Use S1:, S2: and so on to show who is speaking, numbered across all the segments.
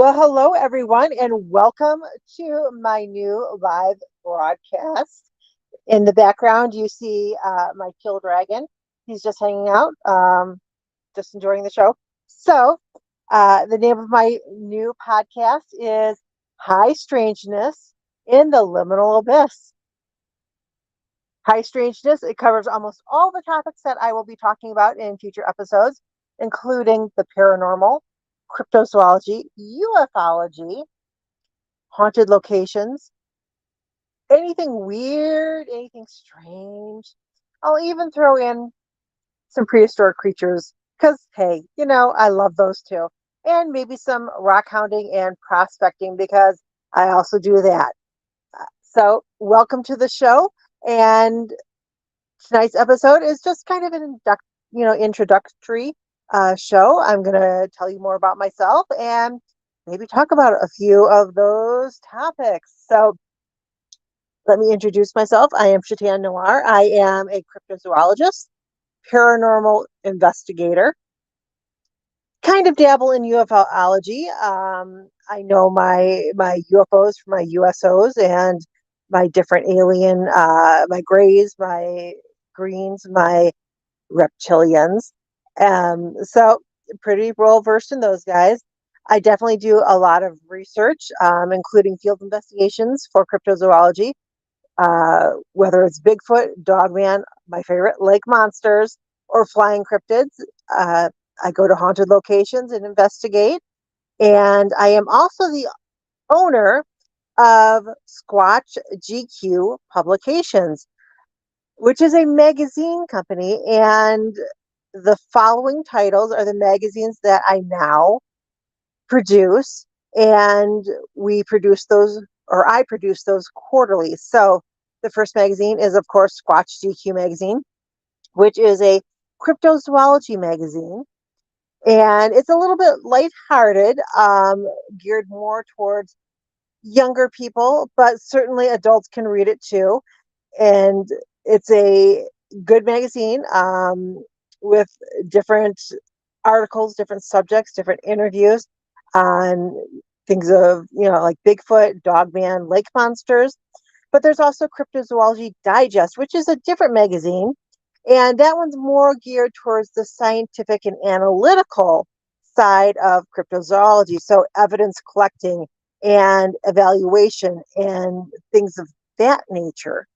S1: Well, hello everyone, and welcome to my new live broadcast. In the background, you see my kill dragon. He's just hanging out, just enjoying the show. The name of my new podcast is High Strangeness in the Liminal Abyss. High Strangeness, it covers almost all the topics that I will be talking about in future episodes, including the paranormal, cryptozoology, ufology, haunted locations, anything weird, anything strange. I'll even throw in some prehistoric creatures because, hey, I love those too. And maybe some rock hounding and prospecting because I also do that. So, welcome to the show. And tonight's episode is just kind of an introductory show. I'm going to tell you more about myself and maybe talk about a few of those topics. So, let me introduce myself. I am SHETAN NOIR. I am a cryptozoologist, paranormal investigator, kind of dabble in ufology. I know my UFOs from my USOs and my different alien, my grays, my greens, my reptilians. So pretty well versed in those guys. I definitely do a lot of research, including field investigations for cryptozoology, whether it's Bigfoot, Dogman, my favorite, lake monsters, or flying cryptids. I go to haunted locations and investigate. And I am also the owner of Squatch GQ Publications, which is a magazine company. And the following titles are the magazines that I now produce. And we produce those, or I produce those quarterly. So the first magazine is, of course, Squatch GQ Magazine, which is a cryptozoology magazine. And it's a little bit lighthearted, geared more towards younger people, but certainly adults can read it too. And it's a good magazine, with different articles, different subjects, different interviews on things of, like Bigfoot, Dogman, lake monsters. But there's also Cryptozoology Digest, which is a different magazine. And that one's more geared towards the scientific and analytical side of cryptozoology. So evidence collecting and evaluation and things of that nature.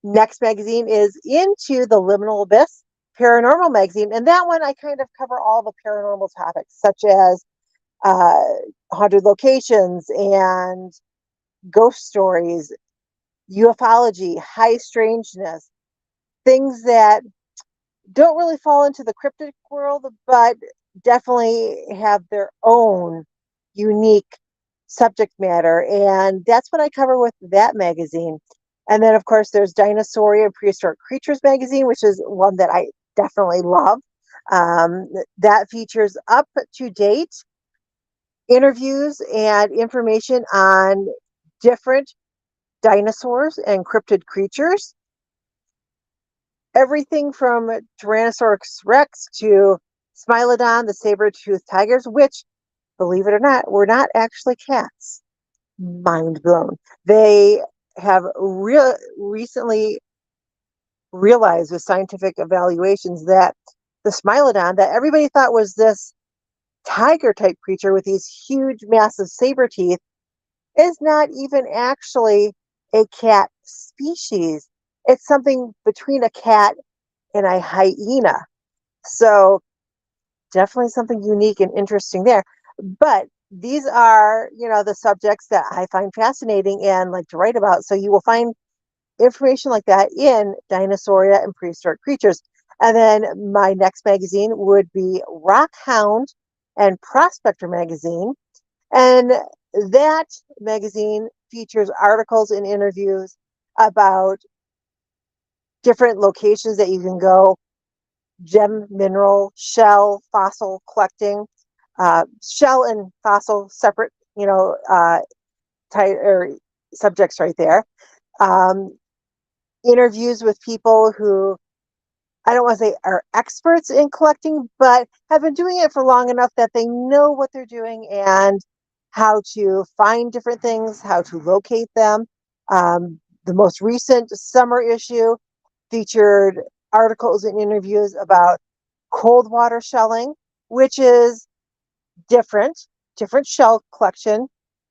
S1: Next magazine is Into the Liminal Abyss, Paranormal Magazine. And that one, I kind of cover all the paranormal topics, such as uh, haunted locations and ghost stories, ufology, high strangeness, things that don't really fall into the cryptic world, but definitely have their own unique subject matter. And that's what I cover with that magazine. And then, of course, there's Dinosauria and Prehistoric Creatures magazine, which is one that I definitely love. Um, that features up to date interviews and information on different dinosaurs and cryptid creatures. Everything from Tyrannosaurus Rex to Smilodon, the saber-toothed tigers, which, believe it or not, were not actually cats. Mind blown. They have recently realized with scientific evaluations that the Smilodon that everybody thought was this tiger type creature with these huge, massive saber teeth is not even actually a cat species. It's something between a cat and a hyena. So definitely something unique and interesting there. But these are, the subjects that I find fascinating and like to write about. So you will find information like that in Dinosauria and Prehistoric Creatures. And then my next magazine would be Rock Hound and Prospector magazine. And that magazine features articles and interviews about different locations that you can go, gem, mineral, shell, fossil collecting, shell and fossil separate, or subjects right there. Um, Interviews with people who I don't want to say are experts in collecting, but have been doing it for long enough that they know what they're doing and how to find different things, how to locate them. The most recent summer issue featured articles and interviews about cold water shelling, which is different, different shell collection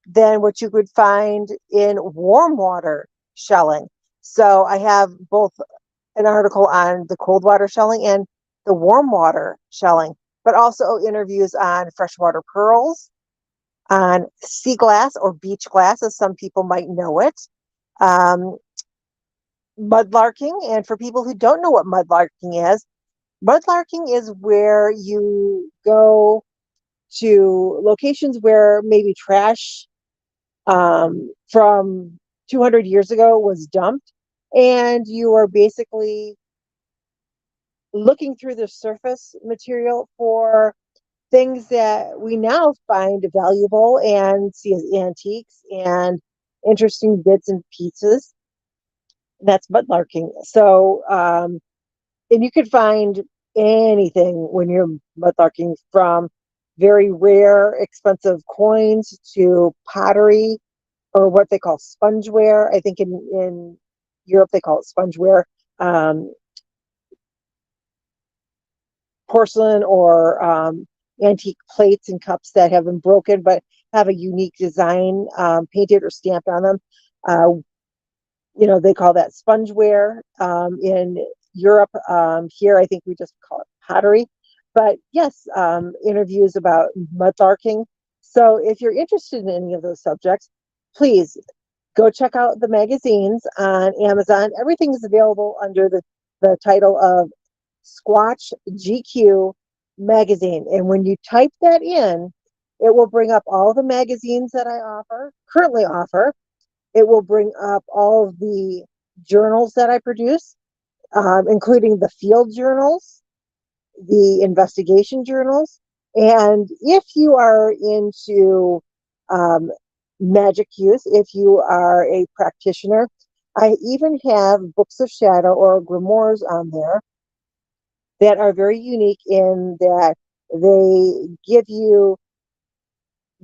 S1: than what you would find in warm water shelling. So I have both an article on the cold water shelling and the warm water shelling, but also interviews on freshwater pearls, on sea glass or beach glass, as some people might know it, um, mudlarking. And for people who don't know what mudlarking is where you go to locations where maybe trash from 200 years ago was dumped, and you are basically looking through the surface material for things that we now find valuable and see as antiques and interesting bits and pieces. That's mudlarking. So, and you could find anything when you're mudlarking, from very rare, expensive coins to pottery, or what they call spongeware. I think in Europe they call it spongeware. Um, Porcelain or antique plates and cups that have been broken but have a unique design painted or stamped on them. Uh, they call that spongeware in Europe. Here, I think we just call it pottery. But yes, interviews about mudlarking. So if you're interested in any of those subjects, please go check out the magazines on Amazon. Everything is available under the title of Squatch GQ magazine. And when you type that in, it will bring up all the magazines that I currently offer. It will bring up all of the journals that I produce, including the field journals, the investigation journals. And if you are into um, magic use, if you are a practitioner, I even have books of shadow or grimoires on there that are very unique in that they give you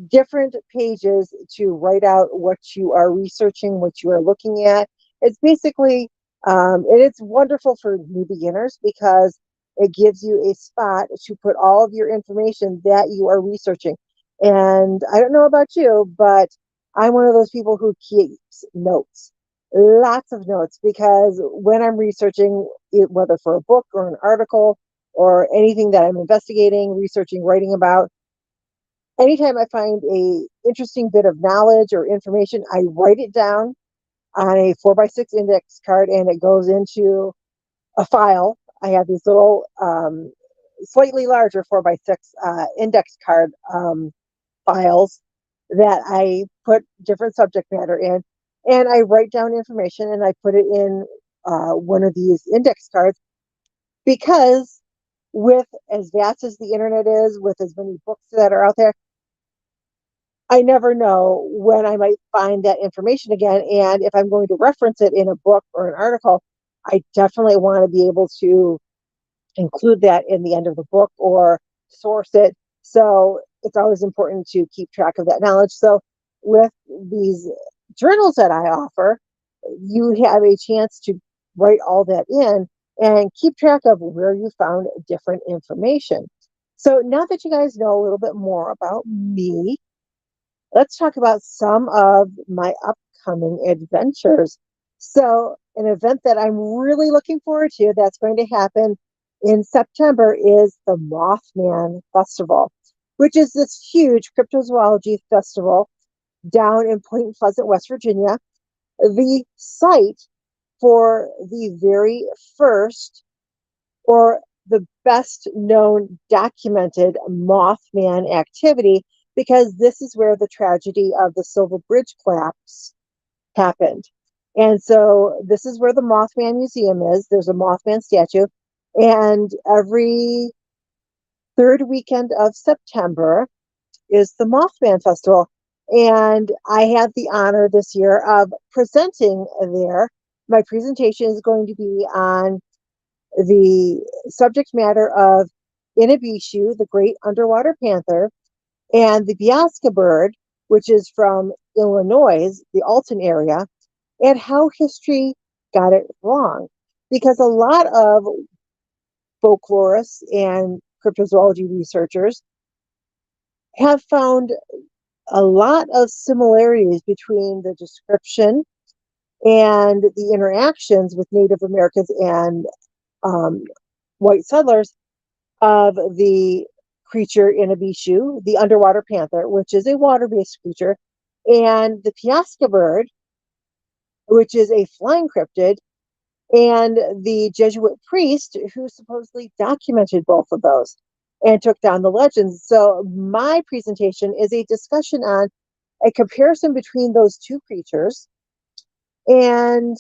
S1: different pages to write out what you are researching, what you are looking at. It's basically, and it's wonderful for new beginners because it gives you a spot to put all of your information that you are researching. And I don't know about you, but I'm one of those people who keeps notes, lots of notes, because when I'm researching, whether for a book or an article or anything that I'm investigating, researching, writing about, anytime I find a interesting bit of knowledge or information, I write it down on a 4x6 index card and it goes into a file. I have these little slightly larger 4x6 index card files that I put different subject matter in, and I write down information and I put it in one of these index cards, because with as vast as the internet is, with as many books that are out there, I never know when I might find that information again. And if I'm going to reference it in a book or an article, I definitely want to be able to include that in the end of the book or source it. So it's always important to keep track of that knowledge. So with these journals that I offer, you have a chance to write all that in and keep track of where you found different information. So now that you guys know a little bit more about me, let's talk about some of my upcoming adventures. So, an event that I'm really looking forward to that's going to happen in September is the Mothman Festival, which is this huge cryptozoology festival down in Point Pleasant, West Virginia, the site for the very first, or the best known documented, Mothman activity, because this is where the tragedy of the Silver Bridge collapse happened. And so this is where the Mothman Museum is. There's a Mothman statue. And every third weekend of September is the Mothman Festival. And I have the honor this year of presenting there. My presentation is going to be on the subject matter of Inabishu, the great underwater panther, and the Biasca bird, which is from Illinois, the Alton area, and how history got it wrong. Because a lot of folklorists and cryptozoology researchers have found a lot of similarities between the description and the interactions with Native Americans and white settlers of the creature in Abishu, the underwater panther, which is a water-based creature, and the Piasca bird, which is a flying cryptid, and the Jesuit priest who supposedly documented both of those and took down the legends. So my presentation is a discussion on a comparison between those two creatures and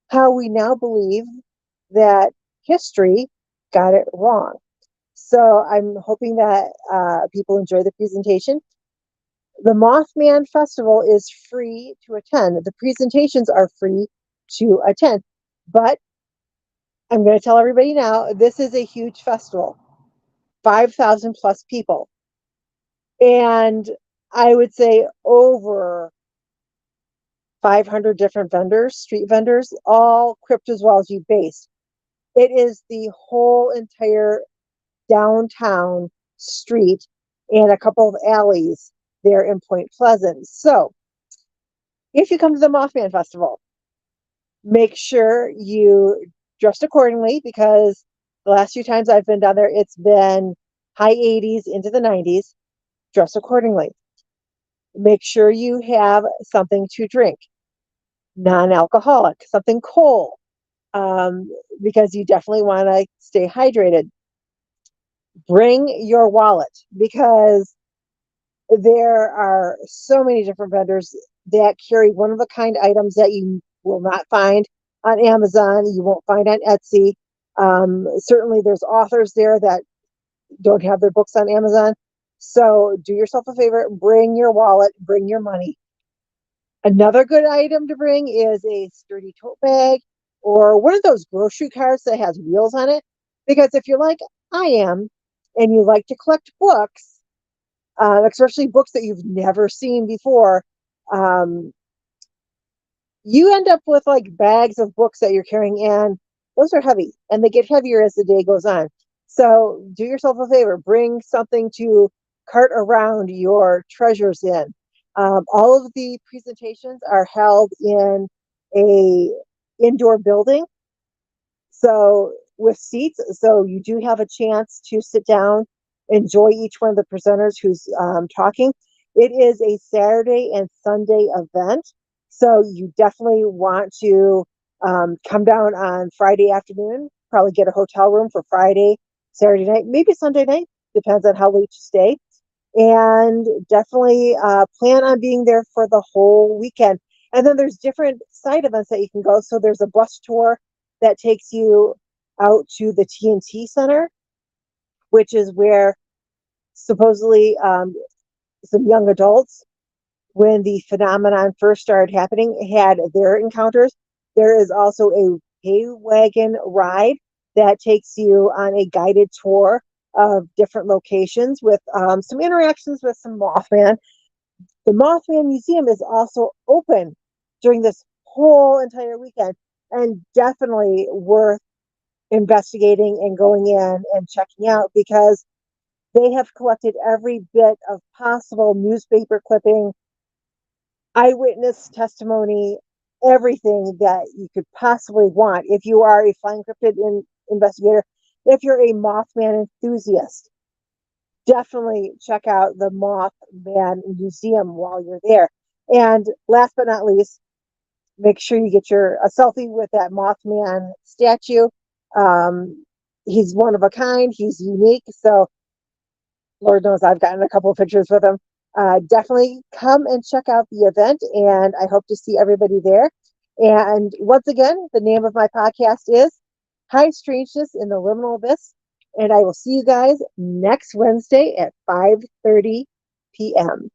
S1: how we now believe that history got it wrong. So I'm hoping that people enjoy the presentation. The Mothman Festival is free to attend. The presentations are free to attend. But I'm going to tell everybody now, this is a huge festival, 5,000 plus people. And I would say over 500 different vendors, street vendors, all cryptozoology based. It is the whole entire downtown street and a couple of alleys there in Point Pleasant. So if you come to the Mothman Festival, make sure you dress accordingly, because the last few times I've been down there, it's been high 80s into the 90s. Dress accordingly. Make sure you have something to drink, non-alcoholic, something cold, because you definitely want to stay hydrated. Bring your wallet, because there are so many different vendors that carry one-of-a-kind items that you will not find on Amazon, you won't find on Etsy. Certainly there's authors there that don't have their books on Amazon. So do yourself a favor, bring your wallet, bring your money. Another good item to bring is a sturdy tote bag or one of those grocery carts that has wheels on it. Because if you're like I am and you like to collect books, especially books that you've never seen before, you end up with like bags of books that you're carrying, and those are heavy and they get heavier as the day goes on. So do yourself a favor, bring something to cart around your treasures in. All of the presentations are held in a indoor building, so with seats, so you do have a chance to sit down, enjoy each one of the presenters who's talking. It is a Saturday and Sunday event, so you definitely want to come down on Friday afternoon, probably get a hotel room for Friday, Saturday night, maybe Sunday night, depends on how late you stay. And definitely plan on being there for the whole weekend. And then there's different side events that you can go. So there's a bus tour that takes you out to the TNT Center, which is where supposedly some young adults, when the phenomenon first started happening, had their encounters. There is also a hay wagon ride that takes you on a guided tour of different locations with some interactions with some Mothman. The Mothman Museum is also open during this whole entire weekend, and definitely worth investigating and going in and checking out, because they have collected every bit of possible newspaper clipping, eyewitness testimony, everything that you could possibly want. If you are a flying cryptid investigator, if you're a Mothman enthusiast, definitely check out the Mothman Museum while you're there. And last but not least, make sure you get a selfie with that Mothman statue. He's one of a kind. He's unique. So Lord knows I've gotten a couple of pictures with him. Definitely come and check out the event, and I hope to see everybody there. And once again, the name of my podcast is High Strangeness in the Liminal Abyss, and I will see you guys next Wednesday at 5:30 p.m.